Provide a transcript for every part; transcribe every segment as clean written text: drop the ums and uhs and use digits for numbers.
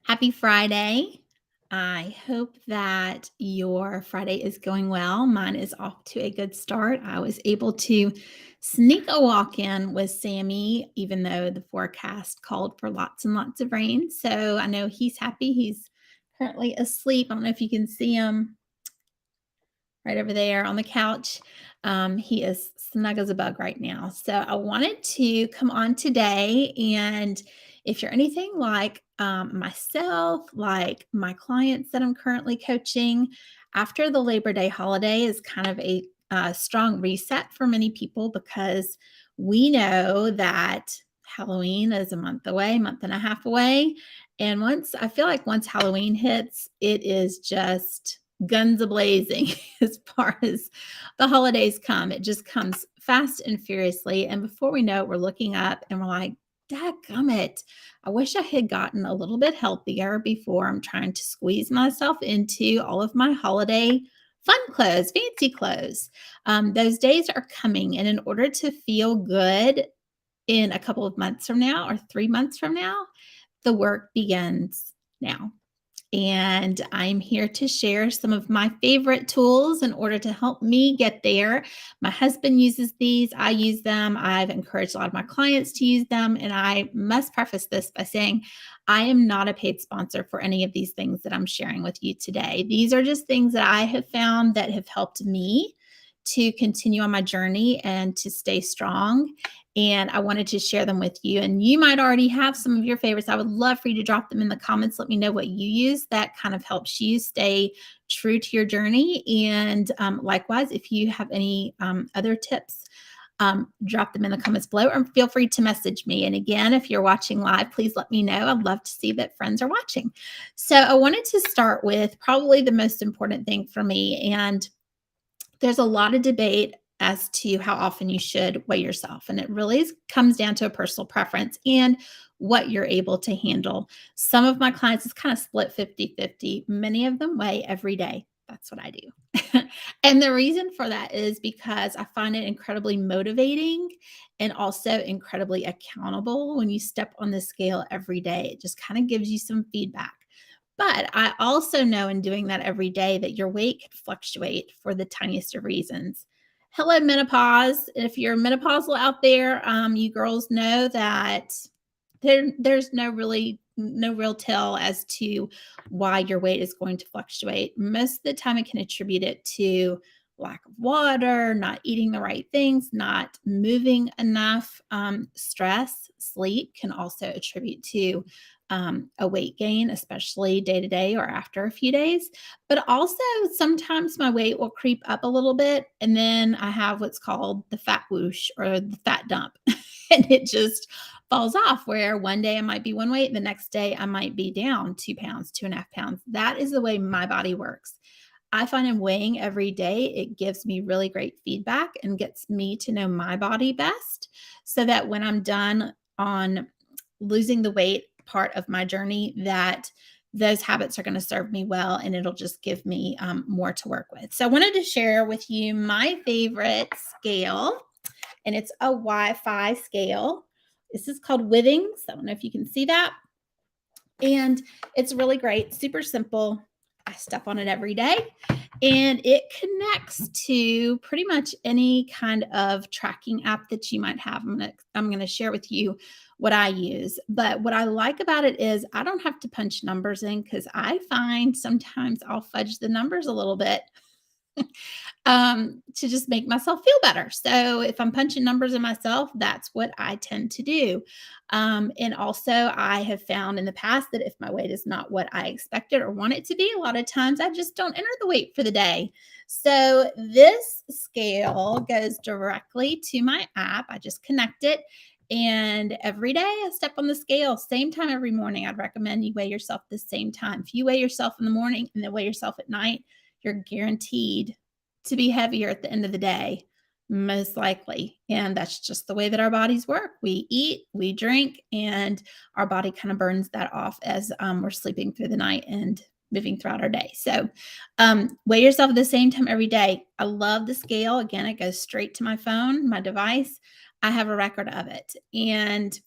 Happy Friday. I hope that your Friday is going well. Mine is off to a good start. I was able to sneak a walk in with Sammy, even though the forecast called for lots and lots of rain. So I know he's happy. He's currently asleep. I don't know if you can see him right over there on the couch. He is snug as a bug right now. So I wanted to come on today. And if you're anything like myself, like my clients that I'm currently coaching, after the Labor Day holiday is kind of a strong reset for many people because we know that Halloween is a month away, month and a half away. And I feel like once Halloween hits, it is just guns a blazing as far as the holidays come. It just comes fast and furiously. And before we know it, we're looking up and we're like, dadgummit, I wish I had gotten a little bit healthier before I'm trying to squeeze myself into all of my holiday fun clothes, fancy clothes. Those days are coming. And in order to feel good in a couple of months from now or 3 months from now, the work begins now. And I'm here to share some of my favorite tools in order to help me get there. My husband uses these, I use them. I've encouraged a lot of my clients to use them. And I must preface this by saying I am not a paid sponsor for any of these things that I'm sharing with you today. These are just things that I have found that have helped me to continue on my journey and to stay strong. And I wanted to share them with you. And you might already have some of your favorites. I would love for you to drop them in the comments. Let me know what you use. That kind of helps you stay true to your journey. And likewise, if you have any other tips, drop them in the comments below or feel free to message me. And again, if you're watching live, please let me know. I'd love to see that friends are watching. So I wanted to start with probably the most important thing for me. And there's a lot of debate as to how often you should weigh yourself. And it really comes down to a personal preference and what you're able to handle. Some of my clients is kind of split 50-50. Many of them weigh every day. That's what I do. And the reason for that is because I find it incredibly motivating and also incredibly accountable when you step on the scale every day. It just kind of gives you some feedback. But I also know in doing that every day that your weight can fluctuate for the tiniest of reasons. Hello, menopause. If you're menopausal out there, you girls know that there's no real tell as to why your weight is going to fluctuate. Most of the time, it can attribute it to lack of water, not eating the right things, not moving enough. Stress, sleep can also attribute to a weight gain, especially day to day or after a few days. But also, sometimes my weight will creep up a little bit, and then I have what's called the fat whoosh or the fat dump. And it just falls off where one day I might be one weight, the next day I might be down 2 pounds, 2.5 pounds. That is the way my body works. I find in weighing every day, it gives me really great feedback and gets me to know my body best so that when I'm done on losing the weight part of my journey, that those habits are going to serve me well and it'll just give me more to work with. So I wanted to share with you my favorite scale, and it's a Wi-Fi scale. This is called Withings. I don't know if you can see that. And it's really great, super simple. I step on it every day and it connects to pretty much any kind of tracking app that you might have. I'm going to share with you what I use. But what I like about it is I don't have to punch numbers in because I find sometimes I'll fudge the numbers a little bit to just make myself feel better. So if I'm punching numbers in myself, that's what I tend to do. And also, I have found in the past that if my weight is not what I expected or want it to be, a lot of times I just don't enter the weight for the day. So this scale goes directly to my app. I just connect it. And every day I step on the scale, same time every morning. I'd recommend you weigh yourself the same time. If you weigh yourself in the morning and then weigh yourself at night, you're guaranteed to be heavier at the end of the day, most likely. And that's just the way that our bodies work. We eat, we drink, and our body kind of burns that off as we're sleeping through the night and moving throughout our day. So weigh yourself at the same time every day. I love the scale. Again, it goes straight to my phone, my device. I have a record of it. And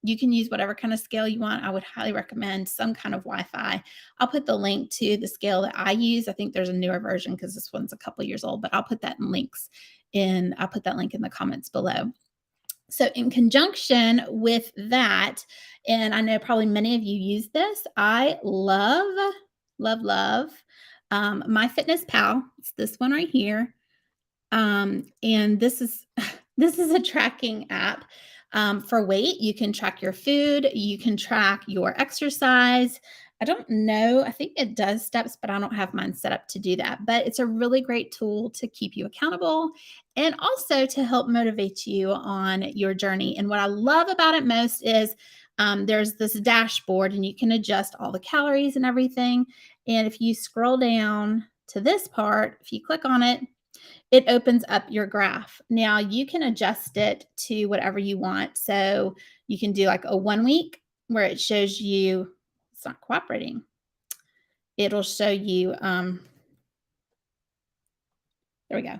You can use whatever kind of scale you want. I would highly recommend some kind of Wi-Fi. I'll put the link to the scale that I use. I think there's a newer version because this one's a couple years old, but I'll put that in links I'll put that link in the comments below. So in conjunction with that, and I know probably many of you use this, I love My Fitness Pal. It's this one right here. And this is this is a tracking app for weight. You can track your food, you can track your exercise. I don't know. I think it does steps, but I don't have mine set up to do that. But it's a really great tool to keep you accountable and also to help motivate you on your journey. And what I love about it most is there's this dashboard and you can adjust all the calories and everything. And if you scroll down to this part, if you click on it, it opens up your graph. Now you can adjust it to whatever you want. So you can do like a 1 week where it shows you, it's not cooperating. It'll show you, there we go.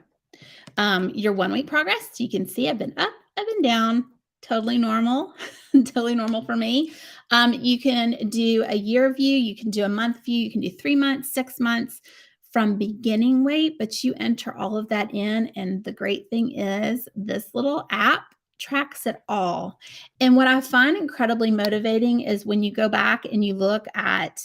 Your 1 week progress. You can see I've been up, I've been down, totally normal, totally normal for me. You can do a year view, you can do a month view, you can do 3 months, 6 months from beginning weight, but you enter all of that in. And the great thing is this little app tracks it all. And what I find incredibly motivating is when you go back and you look at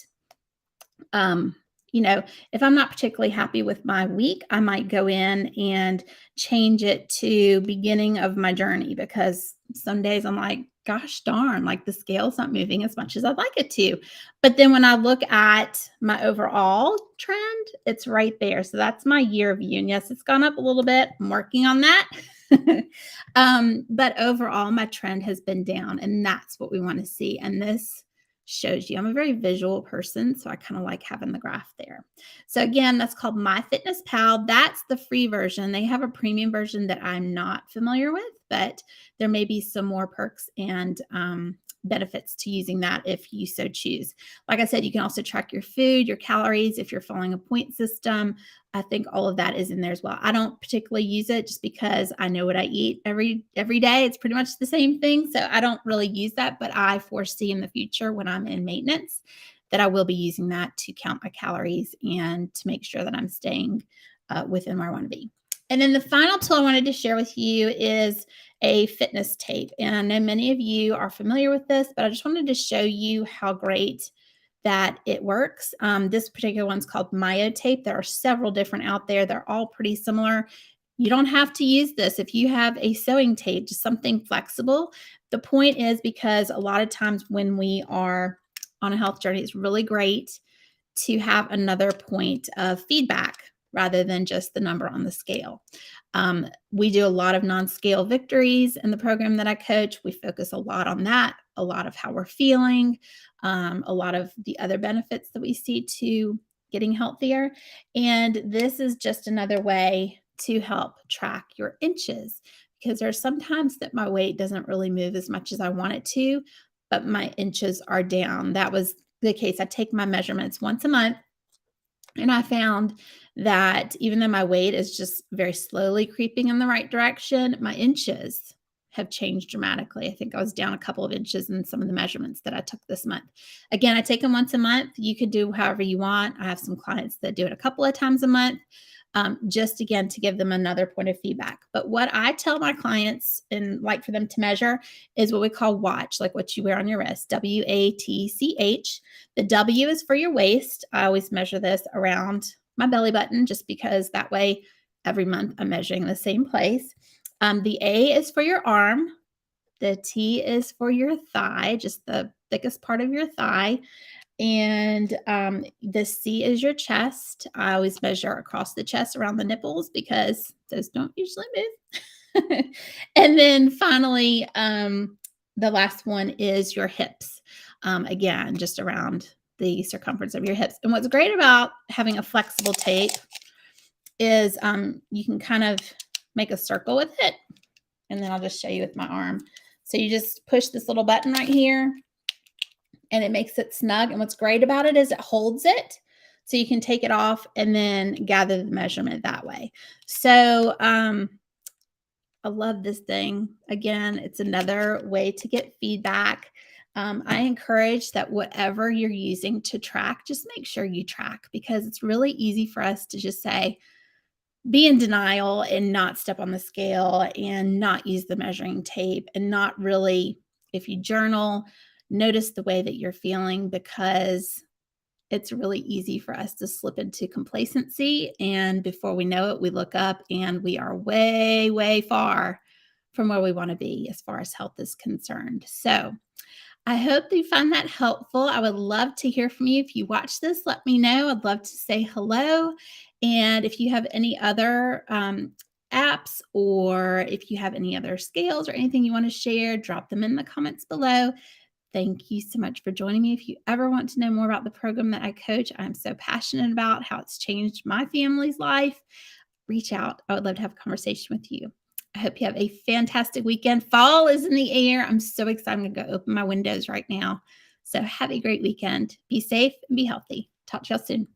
um, if I'm not particularly happy with my week, I might go in and change it to beginning of my journey because some days I'm like, gosh darn, like the scale's not moving as much as I'd like it to. But then when I look at my overall trend, it's right there. So that's my year view. And yes, it's gone up a little bit. I'm working on that. But overall, my trend has been down, and that's what we want to see. And this shows you. I'm a very visual person, so I kind of like having the graph there. So again, that's called My Fitness Pal. That's the free version. They have a premium version that I'm not familiar with, but there may be some more perks and benefits to using that if you so choose. Like I said, you can also track your food, your calories, if you're following a point system. I think all of that is in there as well. I don't particularly use it just because I know what I eat every day. It's pretty much the same thing. So I don't really use that, but I foresee in the future when I'm in maintenance that I will be using that to count my calories and to make sure that I'm staying within where I want to be. And then the final tool I wanted to share with you is a fitness tape. And I know many of you are familiar with this, but I just wanted to show you how great that it works. This particular one's called Myo Tape. There are several different out there. They're all pretty similar. You don't have to use this if you have a sewing tape, just something flexible. The point is because a lot of times when we are on a health journey, it's really great to have another point of feedback rather than just the number on the scale. We do a lot of non-scale victories in the program that I coach. We focus a lot on that, a lot of how we're feeling, a lot of the other benefits that we see to getting healthier. And this is just another way to help track your inches because there's sometimes that my weight doesn't really move as much as I want it to, but my inches are down. That was the case. I take my measurements once a month. And I found that even though my weight is just very slowly creeping in the right direction, my inches have changed dramatically. I think I was down a couple of inches in some of the measurements that I took this month. Again, I take them once a month. You could do however you want. I have some clients that do it a couple of times a month, just again to give them another point of feedback. But what I tell my clients and like for them to measure is what we call watch, like what you wear on your wrist, WATCH. The W is for your waist. I always measure this around my belly button just because that way every month I'm measuring the same place. The A is for your arm. The T is for your thigh, just the thickest part of your thigh. And the C is your chest. I always measure across the chest around the nipples because those don't usually move. And then finally, the last one is your hips. Again, just around the circumference of your hips. And what's great about having a flexible tape is you can kind of make a circle with it. And then I'll just show you with my arm. So you just push this little button right here and it makes it snug. And what's great about it is it holds it. So you can take it off and then gather the measurement that way. So I love this thing. Again, it's another way to get feedback. I encourage that whatever you're using to track, just make sure you track because it's really easy for us to just say, be in denial and not step on the scale and not use the measuring tape and not really, if you journal, notice the way that you're feeling because it's really easy for us to slip into complacency. And before we know it, we look up and we are way, way far from where we want to be as far as health is concerned. So I hope that you find that helpful. I would love to hear from you. If you watch this, let me know. I'd love to say hello. And if you have any other apps or if you have any other scales or anything you want to share, drop them in the comments below. Thank you so much for joining me. If you ever want to know more about the program that I coach, I'm so passionate about how it's changed my family's life. Reach out. I would love to have a conversation with you. I hope you have a fantastic weekend. Fall is in the air. I'm so excited. I'm going to go open my windows right now. So have a great weekend. Be safe and be healthy. Talk to y'all soon.